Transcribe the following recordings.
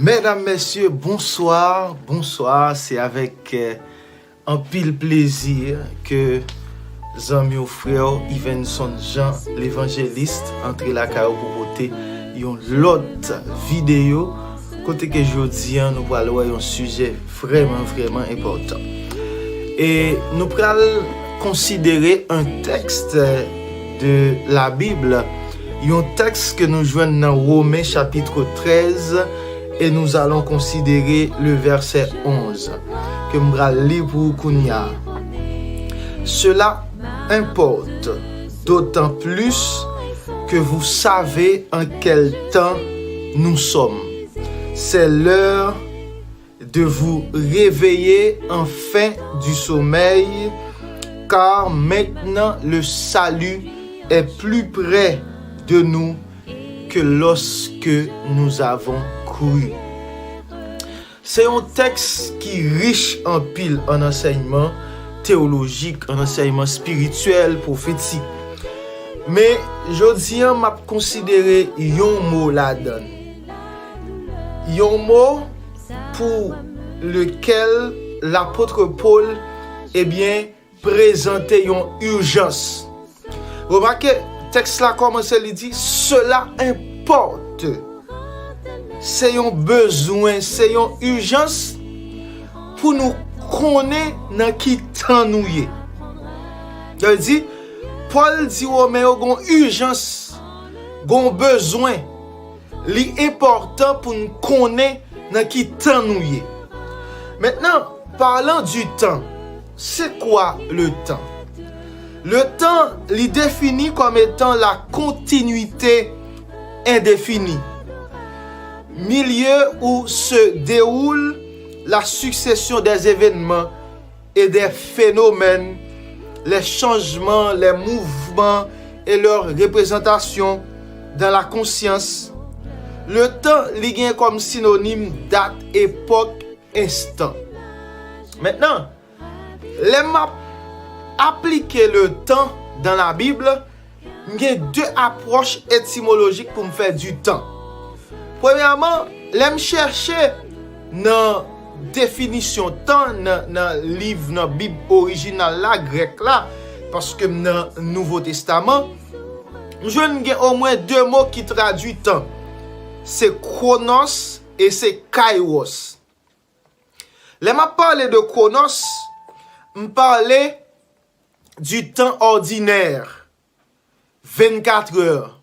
Mesdames, Messieurs, bonsoir. Bonsoir, c'est avec un pile plaisir que Zami ou frère Ivenson Jean, l'évangéliste, entre la caillou pour voter l'autre vidéo. Côté que je dis, nous allons voir un sujet vraiment important. Et nous allons considérer un texte de la Bible. Un texte que nous joignons dans Romains chapitre 13 et nous allons considérer le verset 11 que nous allons lire pour Kounia. Cela importe d'autant plus que vous savez en quel temps nous sommes. C'est l'heure de vous réveiller enfin du sommeil, car maintenant le salut est plus près de nous que lorsque nous avons couru. C'est un texte qui est riche en pile en enseignement théologique, en enseignement spirituel, prophétique. Mais je dis, m'a considéré un mot là-dedans. Un mot pour lequel l'apôtre Paul présentait une urgence. Remarquez, le texte là commence à dire, cela importe. C'est un besoin, c'est une urgence pour nous connaître dans qui temps nous y. Il dit, Paul dit aux mais une urgence, un besoin, l'important pour nous connaître dans qui temps nous y. Maintenant, parlant du temps, c'est quoi le temps? Le temps, il définit comme étant la continuité indéfinie. Milieu où se déroule la succession des événements et des phénomènes, les changements, les mouvements et leur représentation dans la conscience. Le temps lié comme synonyme date, époque, instant. Maintenant, les maps appliquer le temps dans la Bible, il y a deux approches étymologiques pour me faire du temps. Premièrement, l'aime chercher dans définition temps dans livre dans Bible originale là grec là parce que dans Nouveau Testament, je n'ai au moins deux mots qui traduisent temps. C'est chronos et c'est kairos. Là m'a parlé de chronos, me parler du temps ordinaire, 24 heures.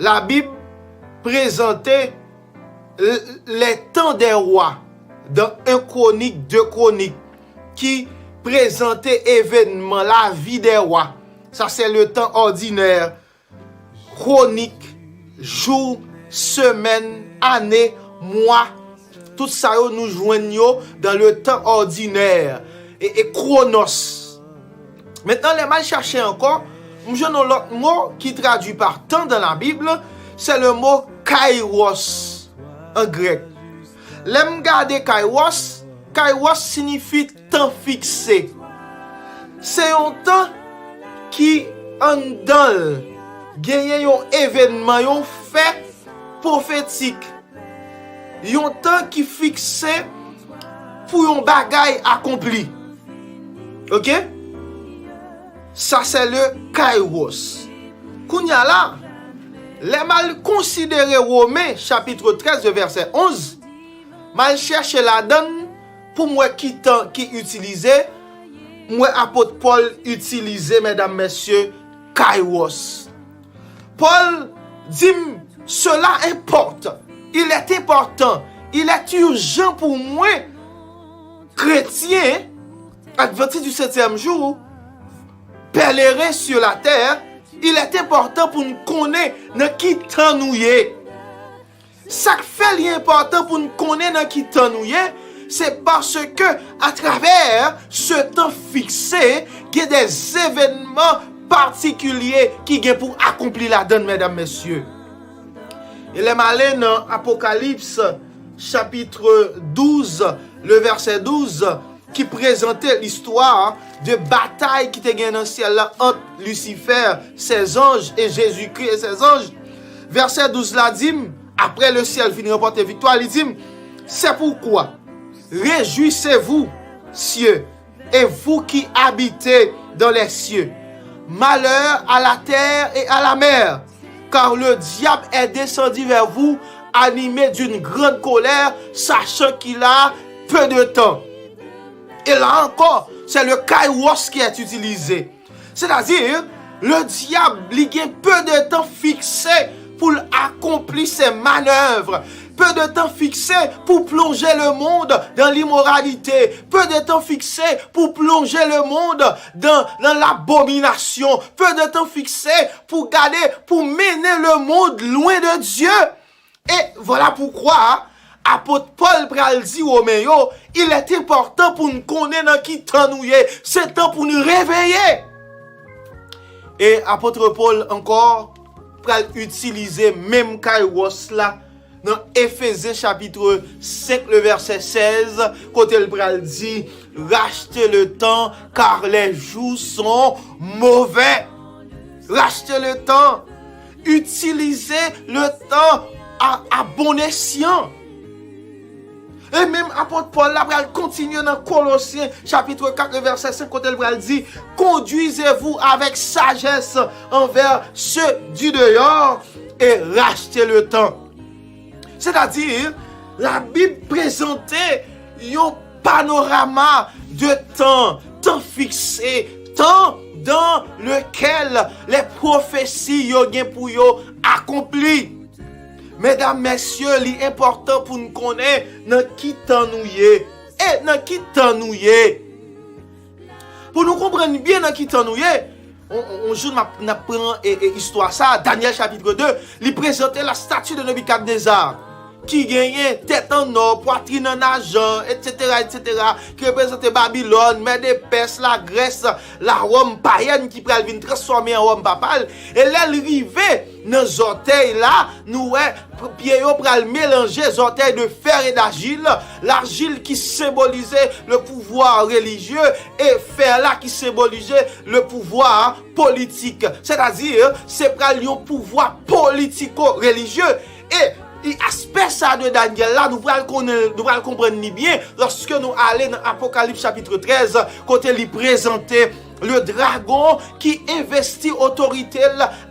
La Bible présentait les temps des rois dans 1 Chronique, 2 Chroniques, qui présentait événements, la vie des rois. Ça c'est le temps ordinaire, chronique, jour, semaine, année, mois. Tout ça nous joignons dans le temps ordinaire et chronos. Maintenant, les mal chercher encore, nous avons l'autre mot qui traduit par temps dans la Bible, c'est le mot kairos en grec. L'aime garder kairos, kairos signifie temps fixé. C'est un temps qui en dans gagne un événement, un fait prophétique. Un temps qui fixé pour un bagaille accompli. OK? Ça c'est le kairos. Kounya là, les mal considérés Romains chapitre 13 verset 11, mal chercher la donne pour moi qui utilisait, moi apôtre Paul utilisait mesdames messieurs kairos. Paul dit cela importe. Il est important, il est urgent pour moi chrétien adventiste du 7e jour pèlerin sur la terre. Il est important pour nous connaître dans qui temps nous est. Ça fait l'important pour nous connaître dans qui temps nous est, c'est parce que à travers ce temps fixé, il y a des événements particuliers qui viennent pour accomplir la donne, mesdames, messieurs. Il est allé dans Apocalypse chapitre 12, le verset 12, qui présentait l'histoire de bataille qui était gagnée dans le ciel là, entre Lucifer, ses anges, et Jésus-Christ et ses anges. Verset 12 là dit, après le ciel finit remporter victoire, il dit, c'est pourquoi, réjouissez-vous, cieux, et vous qui habitez dans les cieux. Malheur à la terre et à la mer, car le diable est descendu vers vous, animé d'une grande colère, sachant qu'il a peu de temps. Et là encore, c'est le kairos qui est utilisé. C'est-à-dire, le diable, il a peu de temps fixé pour accomplir ses manœuvres. Peu de temps fixé pour plonger le monde dans l'immoralité. Peu de temps fixé pour plonger le monde dans l'abomination. Peu de temps fixé pour mener le monde loin de Dieu. Et voilà pourquoi, apôtre Paul pral dit aux Romains, il est important pour nous connaître dans qui temps nous est. C'est temps pour nous réveiller. Et apôtre Paul encore pral utiliser même kairos là dans Éphésiens chapitre 5 le verset 16, côté le pral dit, rachetez le temps car les jours sont mauvais. Rachetez le temps. Utilisez le temps à bon escient. Et même apôtre Paul là va continuer dans Colossiens chapitre 4 verset 5 quand elle dit, conduisez-vous avec sagesse envers ceux du dehors et rachetez le temps. C'est-à-dire, la Bible présentait un panorama de temps fixé, temps dans lequel les prophéties ont pour accompli. Mesdames, messieurs, l'important pour nous connaître dans qui temps nous est et dans qui temps nous est. Pour nous comprendre bien dans qui temps nous est, on joue n'apprend histoire ça, Daniel chapitre 2, il présentait la statue de Nebuchadnezzar qui gagnait tête en or, poitrine en argent, etc., qui représentait Babylone, Mède Perse, la Grèce, la Rome païenne qui pral venir transformer en Rome papale. Et là, l'arrivée dans les orteils là, nous pied pral mélanger les orteils de fer et d'argile, l'argile qui symbolisait le pouvoir religieux et fer là qui symbolisait le pouvoir politique. C'est-à-dire, c'est pral un pouvoir politico-religieux. Et aspect ça de Daniel là, nous allons comprendre bien lorsque nous allons dans Apocalypse chapitre 13, côté lui présenter le dragon qui investit autorité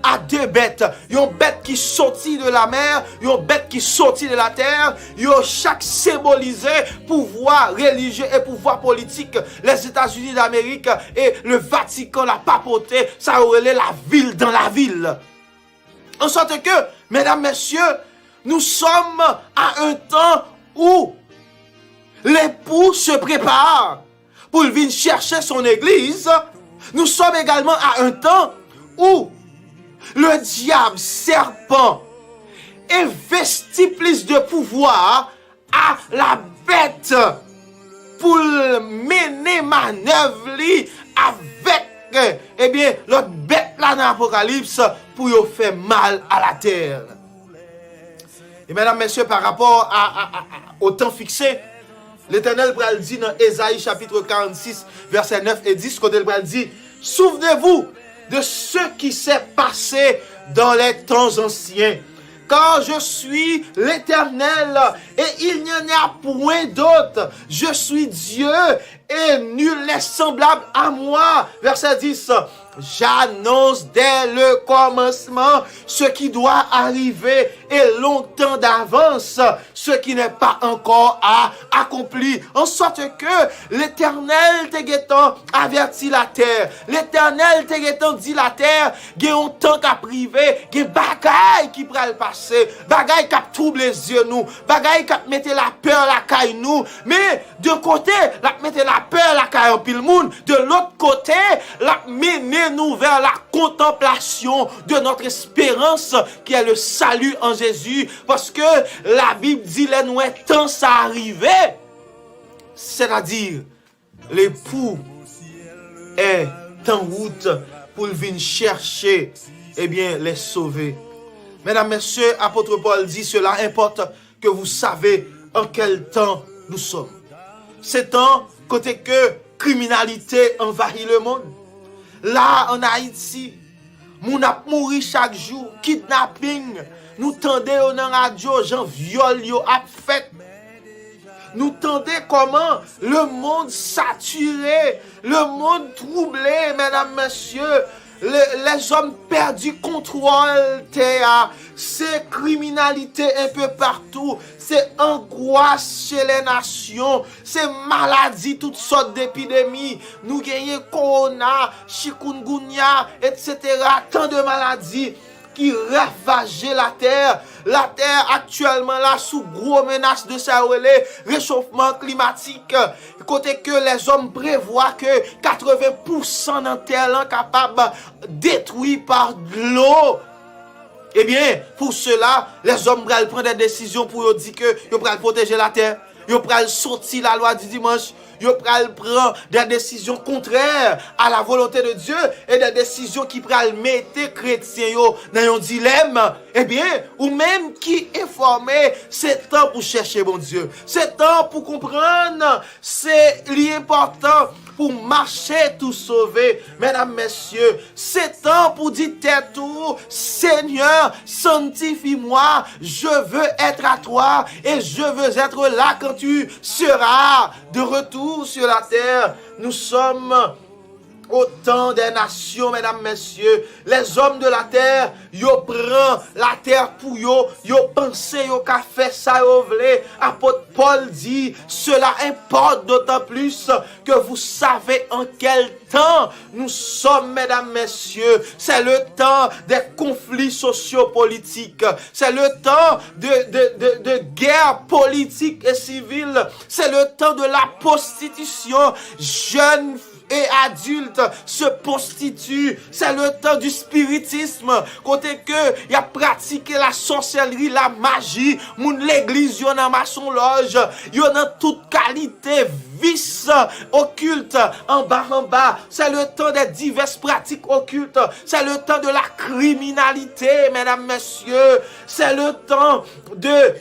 à deux bêtes. Une bête qui sortit de la mer, une bête qui sortit de la terre. Ils ont chaque symbolisé pouvoir religieux et pouvoir politique. Les États-Unis d'Amérique et le Vatican, la papauté, ça aurait la ville dans la ville. En sorte que, mesdames, messieurs, nous sommes à un temps où l'époux se prépare pour venir chercher son église. Nous sommes également à un temps où le diable, serpent, investit plus de pouvoir à la bête pour mener manœuvre avec, l'autre bête là dans l'Apocalypse pour y faire mal à la terre. Et mesdames, messieurs, par rapport au temps fixé, l'Éternel pral dit dans Ésaïe chapitre 46, versets 9 et 10, quand il pral dit, souvenez-vous de ce qui s'est passé dans les temps anciens. Car je suis l'Éternel et il n'y en a point d'autre. Je suis Dieu et nul n'est semblable à moi. Verset 10. J'annonce dès le commencement ce qui doit arriver et longtemps d'avance ce qui n'est pas encore accompli. En sorte que l'Éternel te guettant avertit la terre. L'Éternel te guettant dit la terre, il y a un temps qu'à priver, il y a bagaille qui pral passer, bagaille qui a troublé les yeux nous, bagaille qui a mette la peur la caille nous. Mais de côté, la mette la peur la caille en pile monde, de l'autre côté, la mener nous vers la contemplation de notre espérance qui est le salut en Jésus, parce que la Bible dit les nous temps ça arrivé, c'est-à-dire l'époux est en route pour venir chercher les sauver. Mesdames, messieurs, apôtre Paul dit cela importe que vous savez en quel temps nous sommes. C'est temps côté que criminalité envahit le monde. Là, en Haïti, moun ap mouri chaque jour, kidnapping, Nous tendez dans la radio, gens viol yo a fait. Nous tendez comment le monde saturé, le monde troublé, mesdames, messieurs. Les hommes perdus contrôle terre, c'est criminalité un peu partout, c'est angoisse chez les nations, c'est maladie, toutes sortes d'épidémies. Nous gagnons corona, chikungunya, etc. Tant de maladies qui ravageait la terre. La terre actuellement là sous gros menace de ça réchauffement climatique. Côté que les hommes prévoient que 80% de terre là capable détruit par de l'eau. Eh bien, pour cela, les hommes vont prendre des décisions pour dire que ils vont protéger la terre. Ils vont sortir la loi du dimanche. Ils vont prendre des décisions contraires à la volonté de Dieu et des décisions qui vont mettre les chrétiens dans un dilemme. Eh bien, ou même qui est formé, c'est temps pour chercher bon Dieu. C'est temps pour comprendre. C'est l'important pour marcher tout sauver. Mesdames, messieurs, c'est temps pour dire tout. Seigneur, sanctifie-moi. Je veux être à toi et je veux être là quand tu seras de retour sur la terre. Nous sommes au temps des nations, mesdames, messieurs. Les hommes de la terre, yo prend la terre pour yo pense yo ka fait ça yo vle. Apôtre Paul dit, cela importe d'autant plus que vous savez en quel temps nous sommes, mesdames, messieurs. C'est le temps des conflits sociopolitiques. C'est le temps de guerre politique et civile. C'est le temps de la prostitution. Jeunes et adultes se prostituent. C'est le temps du spiritisme. Côté que y a pratiqué la sorcellerie, la magie. Moun l'église yon a maçon loge. Yon a toute qualité vice occulte en bas. C'est le temps des diverses pratiques occultes. C'est le temps de la criminalité, mesdames, messieurs. C'est le temps de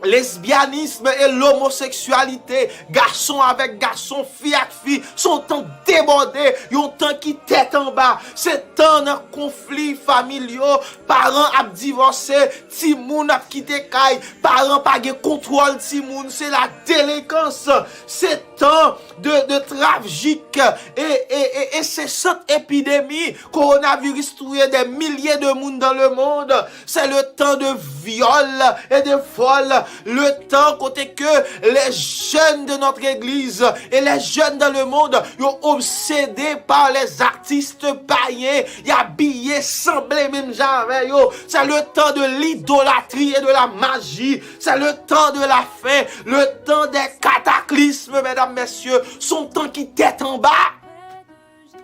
lesbianisme et l'homosexualité, garçon avec garçon, fille avec fille, sont temps débordés, yon temps qui tête en bas. C'est temps de conflits familiaux, parents a divorcé, timoun a quitté caille, parents pas de contrôle timoun, c'est la délinquance. C'est temps de tragique et c'est cette épidémie, coronavirus touye des milliers de monde dans le monde. C'est le temps de viol et de vol. Le temps côté que les jeunes de notre église et les jeunes dans le monde sont obsédés par les artistes païens, ils habillés semblés même jamais. C'est le temps de l'idolâtrie et de la magie. C'est le temps de la fin, le temps des cataclysmes, mesdames, messieurs, son temps qui tête en bas.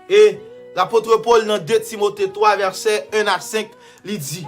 Et l'apôtre Paul dans 2 Timothée 3 verset 1 à 5 il dit: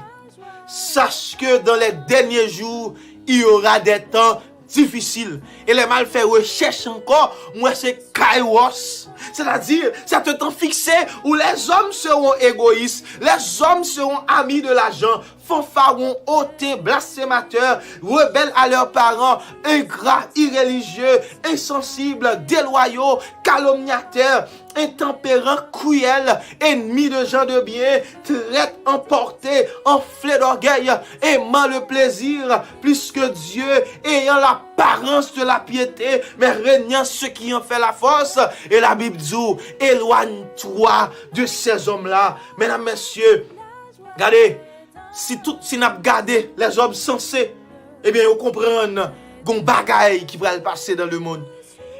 sache que dans les derniers jours il y aura des temps difficiles. Et les malfaits recherchent encore, moi c'est kairos. C'est-à-dire, c'est un temps fixé où les hommes seront égoïstes, les hommes seront amis de l'argent, fanfarons, hautain, blasphémateurs, rebelles à leurs parents, ingrats, irréligieux, insensibles, déloyaux, calomniateurs, intempérants, cruels, ennemis de gens de bien, traîtres, emportés, enflés d'orgueil, aimant le plaisir plus que Dieu, ayant l'apparence de la piété, mais régnant ceux qui en fait la force. Et la Bible dit, éloigne-toi de ces hommes-là. Mesdames, messieurs, regardez, si n'a gardé les hommes sensés, eh bien, vous comprenez, gon bagaille qui va le passer dans le monde.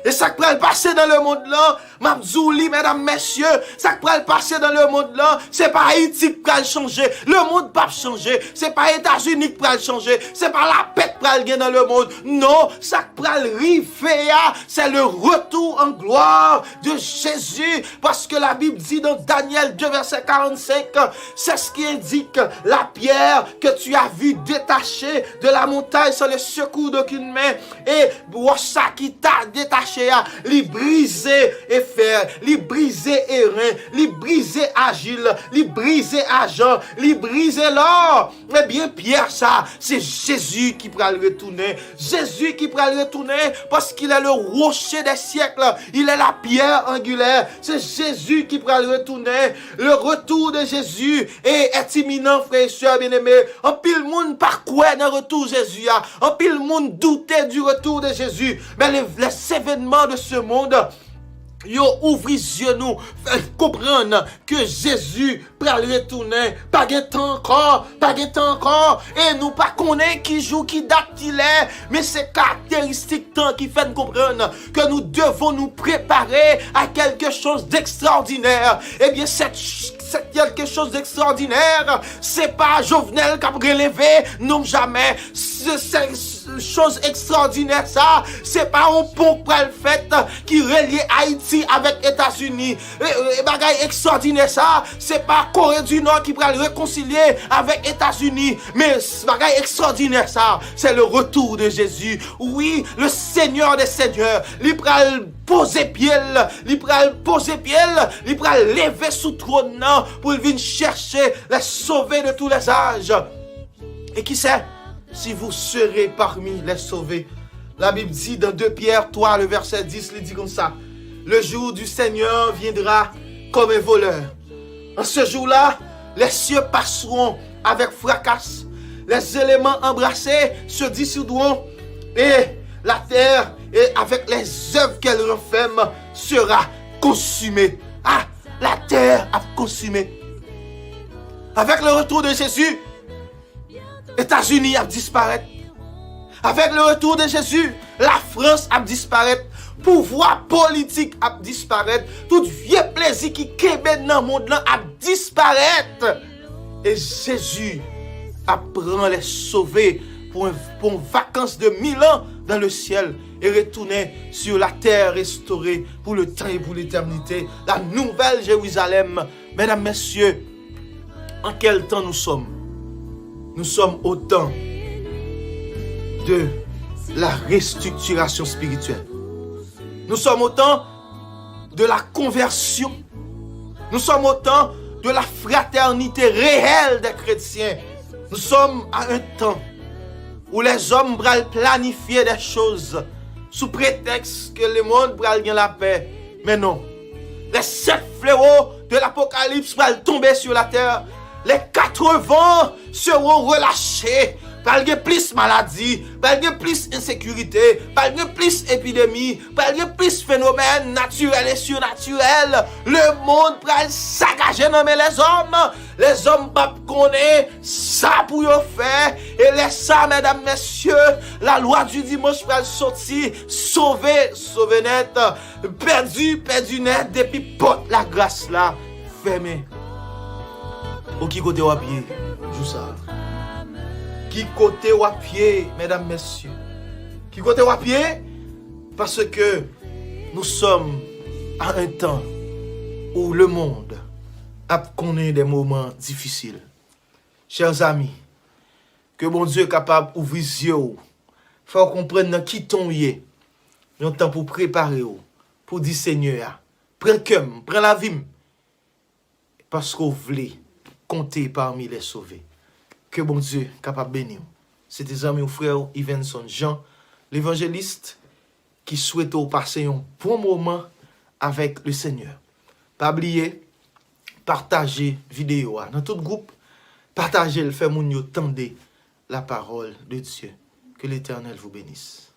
Et ça qui va le passer dans le monde là, m'abzouli, mesdames, messieurs, ça qui va le passer dans le monde là, c'est pas Haïti qui va le changer, le monde va changer, c'est pas États-Unis qui va le changer, c'est pas la paix qui va le gagner dans le monde. Non, ça qui va le river, c'est le retour en gloire de Jésus, parce que la Bible dit dans Daniel 2 verset 45, c'est ce qui indique la pierre que tu as vue détachée de la montagne sans le secours d'aucune main, et ça qui t'a détaché marché, li brise et fer, li brise et rein, li brise agile, li brise agent, li brise l'or. Eh bien, Pierre, ça, c'est Jésus qui pourra le retourner. Jésus qui pourra le retourner parce qu'il est le rocher des siècles. Il est la pierre angulaire. C'est Jésus qui pourra le retourner. Le retour de Jésus est imminent, frères et sœurs bien-aimés. En pile monde par quoi dans le retour de Jésus. En pile monde doutait du retour de Jésus. Mais les événements de ce monde, yo ouvri yeux nous, fait comprendre que Jésus pral retourner, pas de temps encore, et nous pas connaît qui joue, qui date il est, mais c'est caractéristique temps qui fait comprendre que nous devons nous préparer à quelque chose d'extraordinaire. Eh bien, c'est quelque chose d'extraordinaire, c'est pas Jovenel qui a relevé, non jamais, c'est chose extraordinaire ça, c'est pas un pont pral fait qui relie Haïti avec États-Unis. Bagay extraordinaire ça, c'est pas Corée du Nord qui pral réconcilier avec États-Unis, mais bagay extraordinaire ça, c'est le retour de Jésus. Oui, le Seigneur des Seigneurs, il pral poser pied, il pral lever sous trône pour venir chercher les sauver de tous les âges. Et qui sait si vous serez parmi les sauvés. La Bible dit dans 2 Pierre 3, le verset 10, il dit comme ça: le jour du Seigneur viendra comme un voleur. En ce jour-là, les cieux passeront avec fracas, les éléments embrassés se dissoudront, et la terre, et avec les œuvres qu'elle renferme, sera consumée. Ah, la terre a consumé. Avec le retour de Jésus, États-Unis a disparaître. Avec le retour de Jésus, la France a disparaître. Pouvoir politique a disparaître. Tout vieux plaisir qui kébé dans le monde là a disparaître. Et Jésus apprend les sauver pour une vacance de 1000 ans dans le ciel et retourner sur la terre restaurée pour le temps et pour l'éternité. La nouvelle Jérusalem. Mesdames, messieurs, en quel temps nous sommes? Nous sommes au temps de la restructuration spirituelle. Nous sommes au temps de la conversion. Nous sommes au temps de la fraternité réelle des chrétiens. Nous sommes à un temps où les hommes vont planifier des choses sous prétexte que le monde va gagner la paix. Mais non. Les 7 fléaux de l'Apocalypse vont tomber sur la terre. Les 4 vents seront relâchés. Parce qu'il y a plus maladie, parce qu'il y a plus insécurité, parce qu'il y a plus épidémie, parce qu'il y a plus phénomènes naturels et surnaturels. Le monde va saccager dans les hommes. Les hommes ne connaissent ça pour faire. Et laisse ça, mesdames, messieurs, la loi du dimanche va sortir, sauver net, perdu net, depuis porte la grâce là, fermée. Ou qui côté ou à pied, joue ça. Qui côté ou à pied, mesdames, messieurs. Qui côté ou à pied, parce que nous sommes à un temps où le monde a connu des moments difficiles. Chers amis, que bon Dieu est capable d'ouvrir les yeux, faire comprendre qui ton y un temps pour préparer, pour dire Seigneur, prends le cœur, prends la vie, parce qu'on voulait compter parmi les sauvés. Que bon Dieu est capable de bénir. C'est tes amis ou frères Ivenson Jean, l'évangéliste, qui souhaite passer un bon moment avec le Seigneur. Pas oublier, partager vidéo dans tout groupe, partager le fait moun yo tende la parole de Dieu. Que l'Éternel vous bénisse.